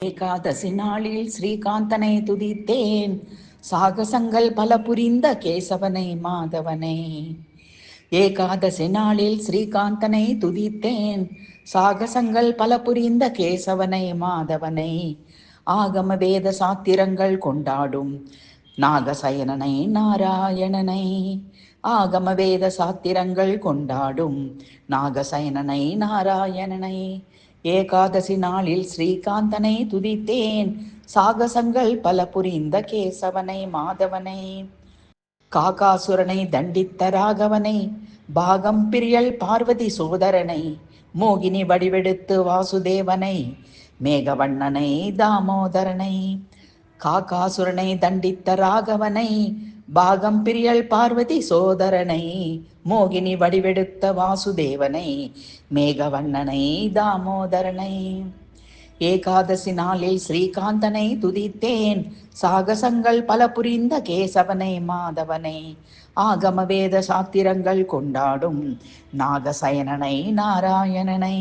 ஏகாதசி நாளில் ஸ்ரீகாந்தனை துதித்தேன், சாகசங்கள் பல புரிந்த கேசவனை மாதவனை. ஏகாதசி நாளில் ஸ்ரீகாந்தனை துதித்தேன், சாகசங்கள் பல புரிந்த கேசவனை மாதவனை. ஆகம வேத சாத்திரங்கள் கொண்டாடும் நாகசயனனை நாராயணனை. ஆகம வேத சாத்திரங்கள் கொண்டாடும் நாகசயனனை நாராயணனை. ஏகாதசி நாளில் ஸ்ரீகாந்தனை துதித்தேன், சாகசங்கள் பல புரிந்த கேசவனை மாதவனை. காகாசுரனை தண்டித்த ராகவனை, பாகம் பிரியல் பார்வதி சோதரனை, மோகினி வடிவெடுத்து வாசுதேவனை, மேகவண்ணனை தாமோதரனை. காகாசுரனை தண்டித்த ராகவனை, பாகம் பிரியல் பார்வதி சோதரனை, மோகினி வடிவெடுத்த வாசுதேவனை, மேகவண்ணனை தாமோதரனை. ஏகாதசி நாளில் ஸ்ரீகாந்தனை துதித்தேன், சாகசங்கள் பல புரிந்த கேசவனை மாதவனை. ஆகம வேத சாத்திரங்கள் கொண்டாடும் நாகசயனனை நாராயணனை.